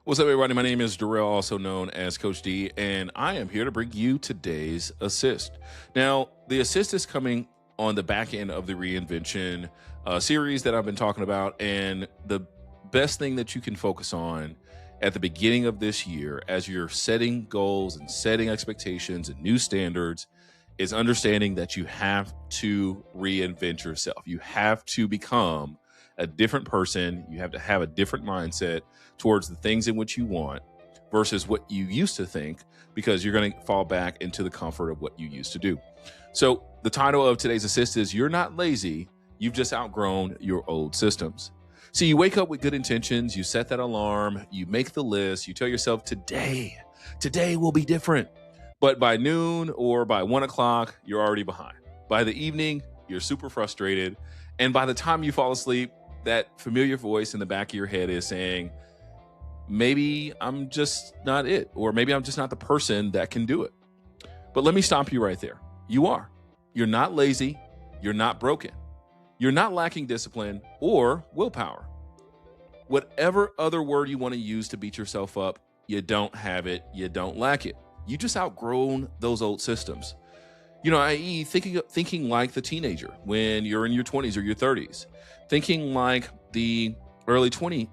What's up, everybody? My name is Darrell, also known as Coach D, and I am here to bring you today's assist. Now, the assist is coming on the back end of the reinvention series that I've been talking about, and the best thing that you can focus on at the beginning of this year as you're setting goals and setting expectations and new standards is understanding that you have to reinvent yourself. You have to become a different person. You have to have a different mindset towards the things in which you want versus what you used to think, because you're going to fall back into the comfort of what you used to do. So the title of today's assist is You're Not Lazy, You've Just Outgrown Your Old Systems. So you wake up with good intentions, you set that alarm, you make the list, you tell yourself today will be different. But by noon or by 1 o'clock, you're already behind. By the evening, you're super frustrated. And by the time you fall asleep, that familiar voice in the back of your head is saying, maybe I'm just not it, or maybe I'm just not the person that can do it. But let me stop you right there. You are. You're not lazy. You're not broken. You're not lacking discipline or willpower. Whatever other word you want to use to beat yourself up, you don't have it. You don't lack it. You just outgrown those old systems. I.e. thinking like the teenager when you're in your 20s or your 30s, thinking like the early 20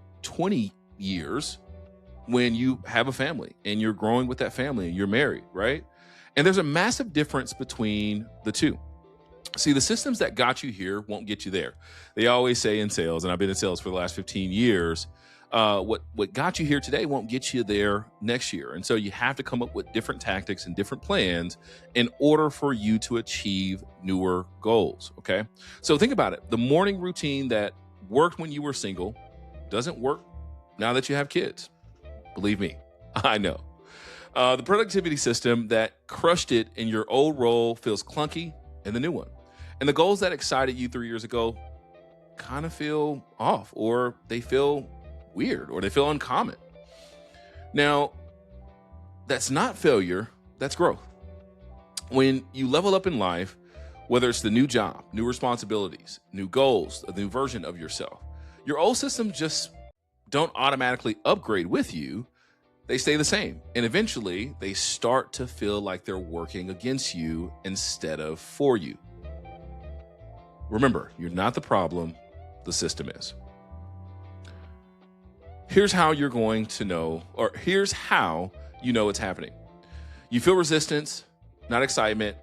years when you have a family and you're growing with that family and you're married, right? And there's a massive difference between the two. See, the systems that got you here won't get you there. They always say in sales, and I've been in sales for the last 15 years, what got you here today won't get you there next year. And so you have to come up with different tactics and different plans in order for you to achieve newer goals, okay? So think about it. The morning routine that worked when you were single doesn't work now that you have kids. Believe me, I know. The productivity system that crushed it in your old role feels clunky in the new one. And the goals that excited you 3 years ago kind of feel off, or they feel weird, or they feel uncommon. Now, that's not failure, that's growth. When you level up in life, whether it's the new job, new responsibilities, new goals, a new version of yourself, your old systems just don't automatically upgrade with you. They stay the same. And eventually they start to feel like they're working against you instead of for you. Remember, you're not the problem, the system is. Here's how you're going to know, or here's how you know it's happening. You feel resistance, not excitement.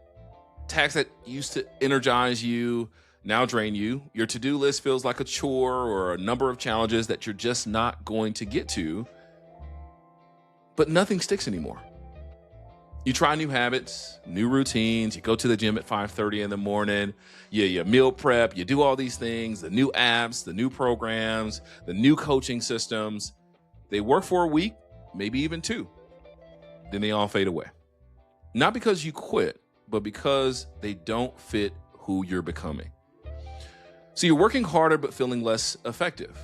Tasks that used to energize you now drain you. Your to-do list feels like a chore or a number of challenges that you're just not going to get to, but nothing sticks anymore. You try new habits, new routines. You go to the gym at 5:30 in the morning. You meal prep. You do all these things, the new apps, the new programs, the new coaching systems. They work for a week, maybe even two. Then they all fade away. Not because you quit, but because they don't fit who you're becoming. So you're working harder, but feeling less effective.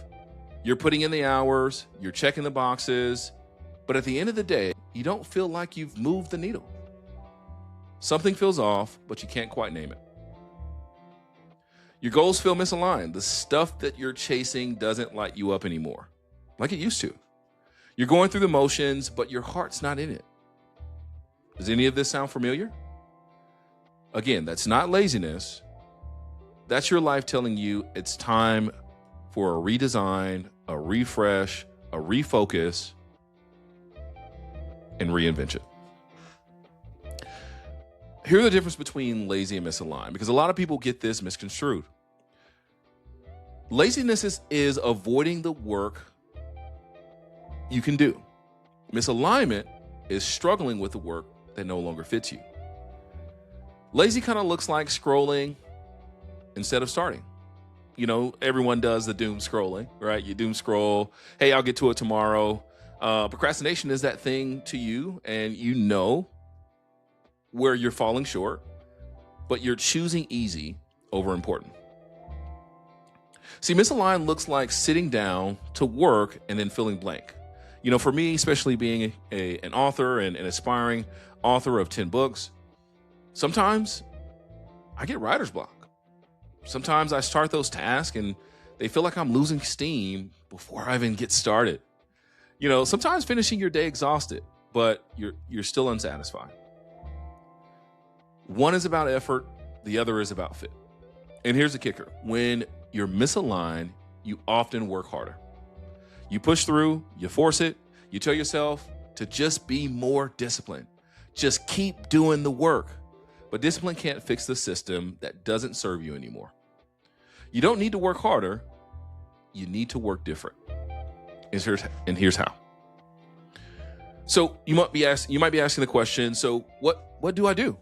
You're putting in the hours, you're checking the boxes, but at the end of the day, you don't feel like you've moved the needle. Something feels off, but you can't quite name it. Your goals feel misaligned. The stuff that you're chasing doesn't light you up anymore, like it used to. You're going through the motions, but your heart's not in it. Does any of this sound familiar? Again, that's not laziness. That's your life telling you it's time for a redesign, a refresh, a refocus, and reinvention. Here's the difference between lazy and misaligned, because a lot of people get this misconstrued. Laziness is avoiding the work you can do. Misalignment is struggling with the work that no longer fits you. Lazy kind of looks like scrolling instead of starting. Everyone does the doom scrolling, right? You doom scroll. Hey, I'll get to it tomorrow. Procrastination is that thing to you, and you know where you're falling short, but you're choosing easy over important. See, misaligned looks like sitting down to work and then feeling blank. For me, especially being an author and an aspiring author of 10 books, sometimes I get writer's block. Sometimes I start those tasks and they feel like I'm losing steam before I even get started. Sometimes finishing your day exhausted, but you're still unsatisfied. One is about effort, the other is about fit. And here's the kicker. When you're misaligned, you often work harder. You push through, you force it, you tell yourself to just be more disciplined. Just keep doing the work. But discipline can't fix the system that doesn't serve you anymore. You don't need to work harder. You need to work different. And here's how. So you might be asking the question, so what do I do?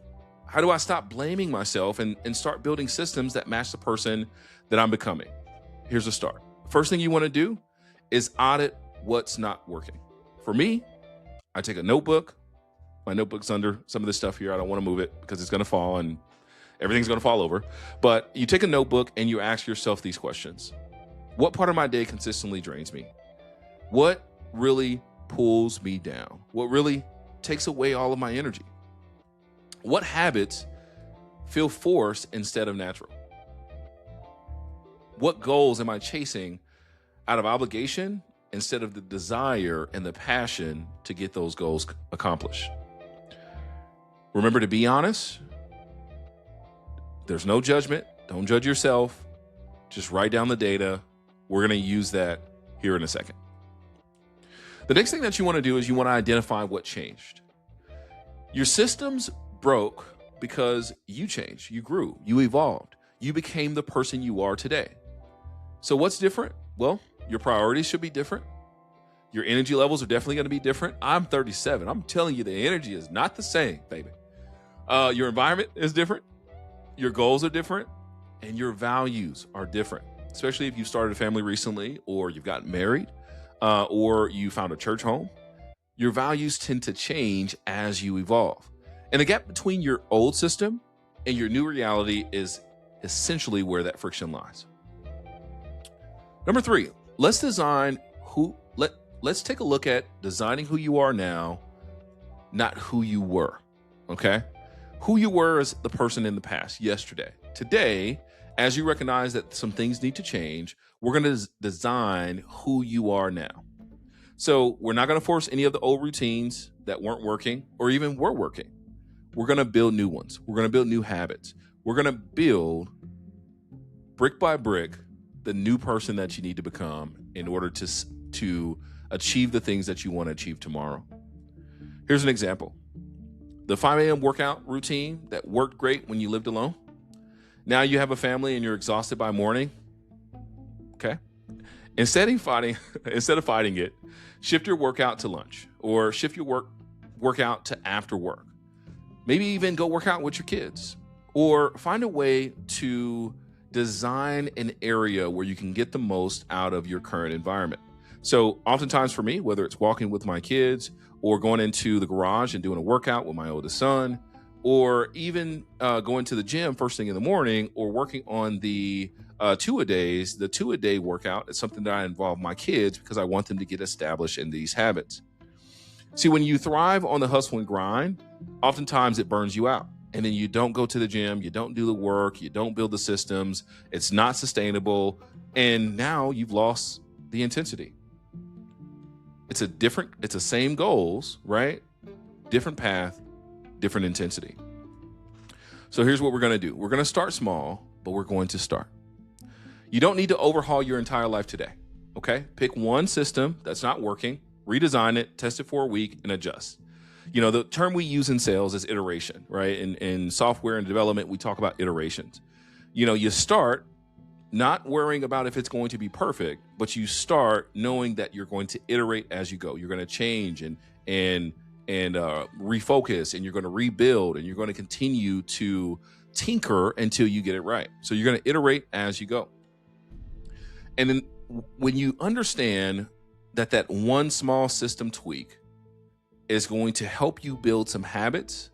How do I stop blaming myself and start building systems that match the person that I'm becoming? Here's a start. First thing you want to do is audit what's not working. For me, I take a notebook. My notebook's under some of this stuff here. I don't want to move it because it's going to fall and everything's going to fall over. But you take a notebook and you ask yourself these questions. What part of my day consistently drains me? What really pulls me down? What really takes away all of my energy? What habits feel forced instead of natural? What goals am I chasing out of obligation instead of the desire and the passion to get those goals accomplished? Remember to be honest. There's no judgment. Don't judge yourself. Just write down the data. We're going to use that here in a second. The next thing that you want to do is you want to identify what changed. Your systems broke because you changed, you grew, you evolved, you became the person you are today. So what's different? Well, your priorities should be different. Your energy levels are definitely going to be different. I'm 37. I'm telling you, the energy is not the same, baby. Your environment is different. Your goals are different. And your values are different, especially if you started a family recently or you've gotten married or you found a church home. Your values tend to change as you evolve. And the gap between your old system and your new reality is essentially where that friction lies. Number 3, let's take a look at designing who you are now, not who you were. Okay? Who you were as the person in the past, yesterday. Today, as you recognize that some things need to change, we're going to design who you are now. So we're not going to force any of the old routines that weren't working or even were working. We're going to build new ones. We're going to build new habits. We're going to build brick by brick the new person that you need to become in order to achieve the things that you want to achieve tomorrow. Here's an example. The 5 a.m. workout routine that worked great when you lived alone. Now you have a family and you're exhausted by morning. Okay. Instead of fighting it, shift your workout to lunch or shift your workout to after work. Maybe even go work out with your kids or find a way to design an area where you can get the most out of your current environment. So oftentimes for me, whether it's walking with my kids or going into the garage and doing a workout with my oldest son, or even going to the gym first thing in the morning or working on the two-a-day workout is something that I involve my kids because I want them to get established in these habits. See, when you thrive on the hustle and grind, oftentimes it burns you out. And then you don't go to the gym, you don't do the work, you don't build the systems, it's not sustainable, and now you've lost the intensity. It's the same goals, right? Different path, different intensity. So here's what we're going to do. We're going to start small, but we're going to start. You don't need to overhaul your entire life today, okay? Pick one system that's not working, redesign it, test it for a week, and adjust. The term we use in sales is iteration, right? In software and development, we talk about iterations. You start not worrying about if it's going to be perfect, but you start knowing that you're going to iterate as you go. You're going to change and refocus, and you're going to rebuild, and you're going to continue to tinker until you get it right. So you're going to iterate as you go. And then when you understand that one small system tweak is going to help you build some habits,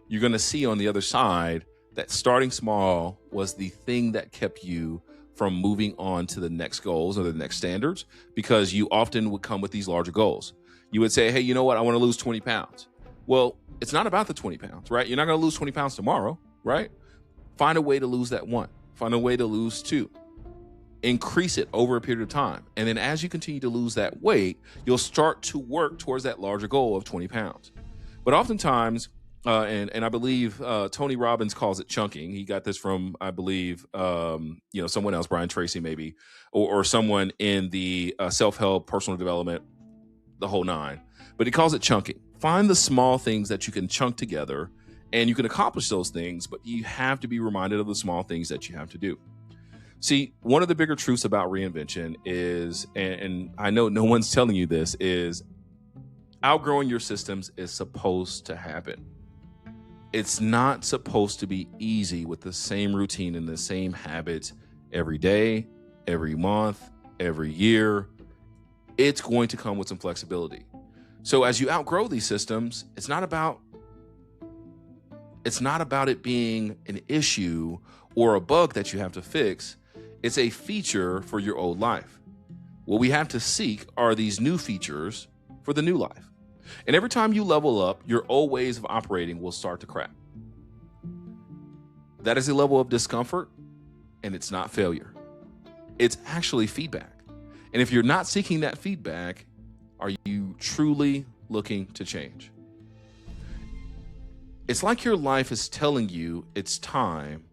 you're going to see on the other side that starting small was the thing that kept you from moving on to the next goals or the next standards, because you often would come with these larger goals. You would say, hey, you know what? I want to lose 20 pounds. Well, it's not about the 20 pounds, right? You're not going to lose 20 pounds tomorrow, right? Find a way to lose that one. Find a way to lose 2. increase it over a period of time. And then as you continue to lose that weight, you'll start to work towards that larger goal of 20 pounds. But oftentimes, and I believe Tony Robbins calls it chunking. He got this from, I believe, someone else, Brian Tracy maybe, or someone in the self-help, personal development, the whole nine. But he calls it chunking. Find the small things that you can chunk together, and you can accomplish those things, but you have to be reminded of the small things that you have to do. See, one of the bigger truths about reinvention is, and I know no one's telling you this, is outgrowing your systems is supposed to happen. It's not supposed to be easy with the same routine and the same habits every day, every month, every year. It's going to come with some flexibility. So as you outgrow these systems, it's not about it being an issue or a bug that you have to fix. It's a feature for your old life. What we have to seek are these new features for the new life. And every time you level up, your old ways of operating will start to crack. That is a level of discomfort, and it's not failure. It's actually feedback. And if you're not seeking that feedback, are you truly looking to change? It's like your life is telling you it's time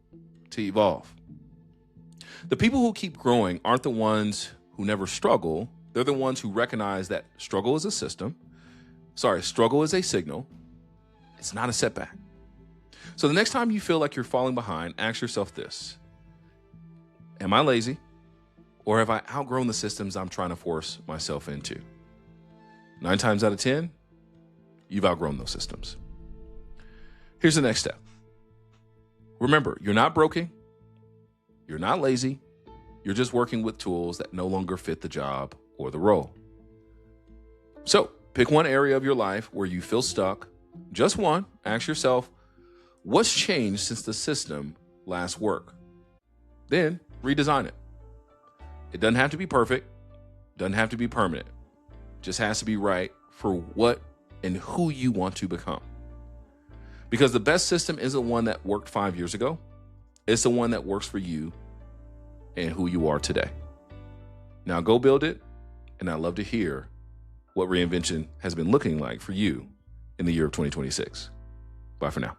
to evolve. The people who keep growing aren't the ones who never struggle. They're the ones who recognize that struggle is a struggle is a signal. It's not a setback. So the next time you feel like you're falling behind, ask yourself this: am I lazy, or have I outgrown the systems I'm trying to force myself into? 9 times out of 10, you've outgrown those systems. Here's the next step. Remember, you're not broken. You're not lazy. You're just working with tools that no longer fit the job or the role. So pick one area of your life where you feel stuck. Just one. Ask yourself, what's changed since the system last worked? Then redesign it. It doesn't have to be perfect. Doesn't have to be permanent. Just has to be right for what and who you want to become. Because the best system isn't one that worked 5 years ago. It's the one that works for you and who you are today. Now go build it, and I'd love to hear what reinvention has been looking like for you in the year of 2026. Bye for now.